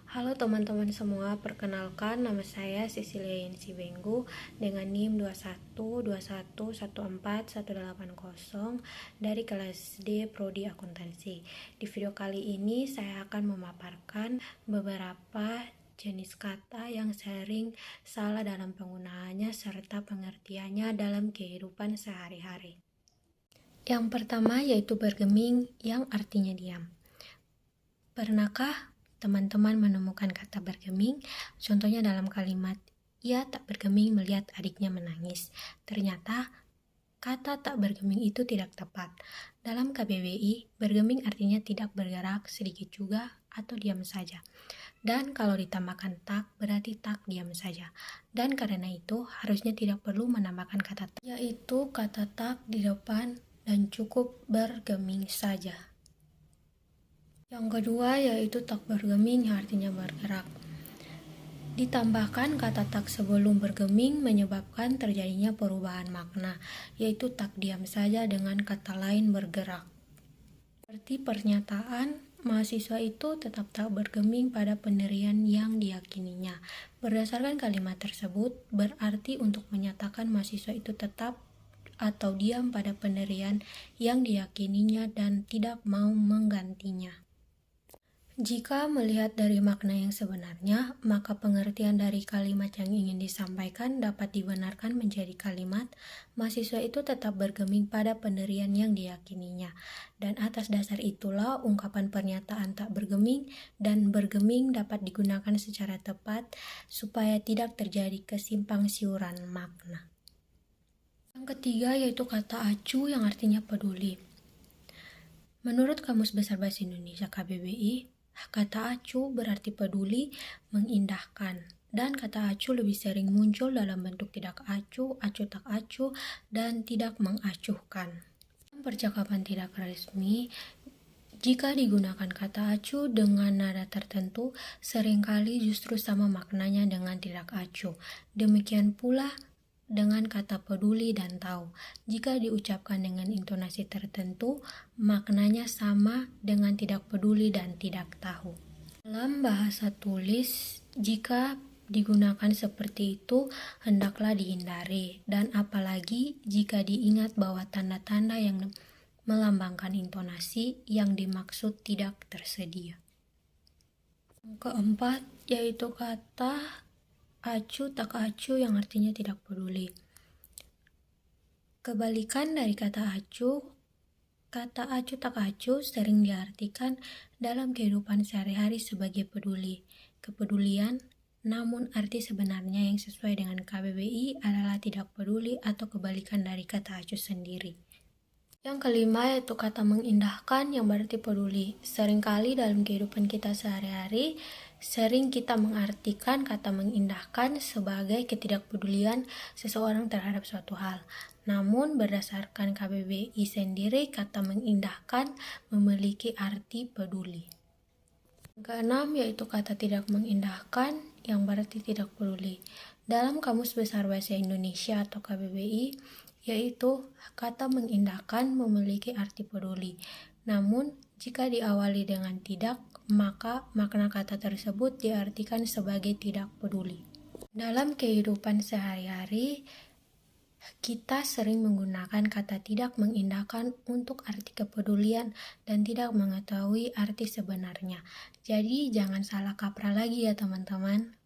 Halo teman-teman semua, perkenalkan nama saya Cecilia Yensi Benggu dengan NIM 21211418 dari kelas D Prodi Akuntansi. Di video kali ini saya akan memaparkan beberapa jenis kata yang sering salah dalam penggunaannya serta pengertiannya dalam kehidupan sehari-hari. Yang pertama yaitu bergeming yang artinya diam. Pernahkah teman-teman menemukan kata bergeming? Contohnya dalam kalimat, ia tak bergeming melihat adiknya menangis. Ternyata, kata tak bergeming itu tidak tepat. Dalam KBBI, bergeming artinya tidak bergerak sedikit juga atau diam saja. Dan kalau ditambahkan tak, berarti tak diam saja. Dan karena itu, harusnya tidak perlu menambahkan kata tak, yaitu kata tak di depan dan cukup bergeming saja. Yang kedua yaitu tak bergeming yang artinya bergerak. Ditambahkan kata tak sebelum bergeming menyebabkan terjadinya perubahan makna, yaitu tak diam saja dengan kata lain bergerak. Seperti pernyataan, mahasiswa itu tetap tak bergeming pada pendirian yang diyakininya. Berdasarkan kalimat tersebut, berarti untuk menyatakan mahasiswa itu tetap atau diam pada pendirian yang diyakininya dan tidak mau menggantinya. Jika melihat dari makna yang sebenarnya, maka pengertian dari kalimat yang ingin disampaikan dapat dibenarkan menjadi kalimat mahasiswa itu tetap bergeming pada pendirian yang diyakininya. Dan atas dasar itulah ungkapan pernyataan tak bergeming dan bergeming dapat digunakan secara tepat supaya tidak terjadi kesimpang siuran makna. Yang ketiga yaitu kata acuh yang artinya peduli. Menurut Kamus Besar Bahasa Indonesia KBBI, kata acuh berarti peduli, mengindahkan. Dan kata acuh lebih sering muncul dalam bentuk tidak acuh, acuh tak acuh, dan tidak mengacuhkan. Dalam percakapan tidak resmi, jika digunakan kata acuh dengan nada tertentu, seringkali justru sama maknanya dengan tidak acuh. Demikian pula dengan kata peduli dan tahu. Jika diucapkan dengan intonasi tertentu, maknanya sama dengan tidak peduli dan tidak tahu. Dalam bahasa tulis, jika digunakan seperti itu, hendaklah dihindari, dan apalagi jika diingat bahwa tanda-tanda yang melambangkan intonasi yang dimaksud tidak tersedia. Yang keempat, yaitu kata acuh tak acuh yang artinya tidak peduli. Kebalikan dari kata acuh tak acuh sering diartikan dalam kehidupan sehari-hari sebagai peduli, kepedulian, namun arti sebenarnya yang sesuai dengan KBBI adalah tidak peduli atau kebalikan dari kata acuh sendiri. Yang kelima yaitu kata mengindahkan yang berarti peduli. Seringkali dalam kehidupan kita sehari-hari, sering kita mengartikan kata mengindahkan sebagai ketidakpedulian seseorang terhadap suatu hal. Namun berdasarkan KBBI sendiri, kata mengindahkan memiliki arti peduli. Yang keenam yaitu kata tidak mengindahkan yang berarti tidak peduli. Dalam Kamus Besar Bahasa Indonesia atau KBBI, yaitu kata mengindahkan memiliki arti peduli. Namun, jika diawali dengan tidak, maka makna kata tersebut diartikan sebagai tidak peduli. Dalam kehidupan sehari-hari, kita sering menggunakan kata tidak mengindahkan untuk arti kepedulian dan tidak mengetahui arti sebenarnya. Jadi, jangan salah kaprah lagi ya teman-teman.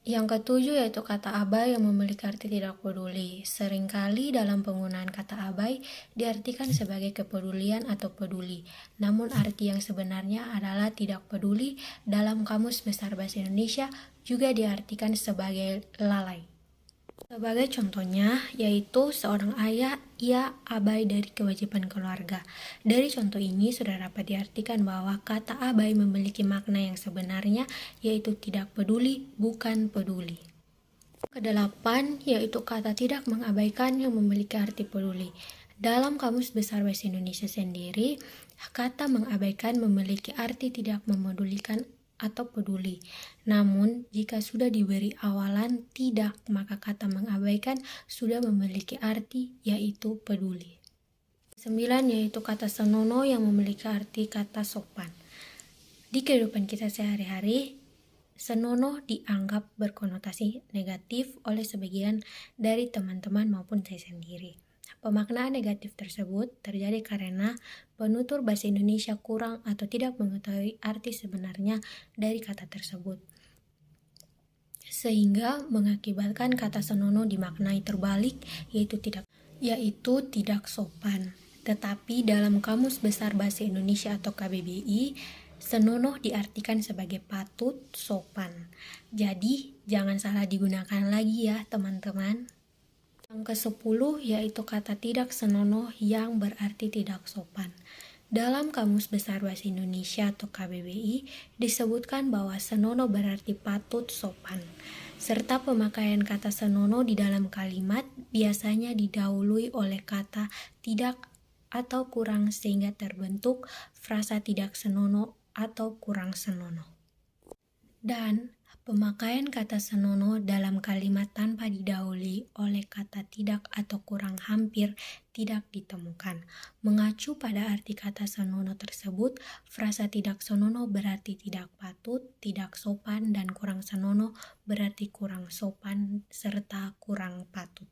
Yang ketujuh yaitu kata abai yang memiliki arti tidak peduli. Seringkali dalam penggunaan kata abai diartikan sebagai kepedulian atau peduli. Namun arti yang sebenarnya adalah tidak peduli. Dalam Kamus Besar Bahasa Indonesia juga diartikan sebagai lalai. Sebagai contohnya, yaitu seorang ayah, ia abai dari kewajiban keluarga. Dari contoh ini sudah dapat diartikan bahwa kata abai memiliki makna yang sebenarnya, yaitu tidak peduli, bukan peduli. Kedelapan, yaitu kata tidak mengabaikan yang memiliki arti peduli. Dalam Kamus Besar Bahasa Indonesia sendiri, kata mengabaikan memiliki arti tidak memedulikan atau peduli. Namun, jika sudah diberi awalan tidak, maka kata mengabaikan sudah memiliki arti yaitu peduli. 9 yaitu kata senonoh yang memiliki arti kata sopan. Di kehidupan kita sehari-hari, senonoh dianggap berkonotasi negatif oleh sebagian dari teman-teman maupun saya sendiri. Pemaknaan negatif tersebut terjadi karena penutur bahasa Indonesia kurang atau tidak mengetahui arti sebenarnya dari kata tersebut, sehingga mengakibatkan kata senonoh dimaknai terbalik, yaitu tidak sopan. Tetapi dalam Kamus Besar Bahasa Indonesia atau KBBI, senonoh diartikan sebagai patut, sopan. Jadi, jangan salah digunakan lagi ya teman-teman. Yang ke-10 yaitu kata tidak senonoh yang berarti tidak sopan. Dalam Kamus Besar Bahasa Indonesia atau KBBI disebutkan bahwa senonoh berarti patut, sopan. Serta pemakaian kata senonoh di dalam kalimat biasanya didahului oleh kata tidak atau kurang sehingga terbentuk frasa tidak senonoh atau kurang senonoh. Dan pemakaian kata senonoh dalam kalimat tanpa didahului oleh kata tidak atau kurang hampir tidak ditemukan. Mengacu pada arti kata senonoh tersebut, frasa tidak senonoh berarti tidak patut, tidak sopan, dan kurang senonoh berarti kurang sopan serta kurang patut.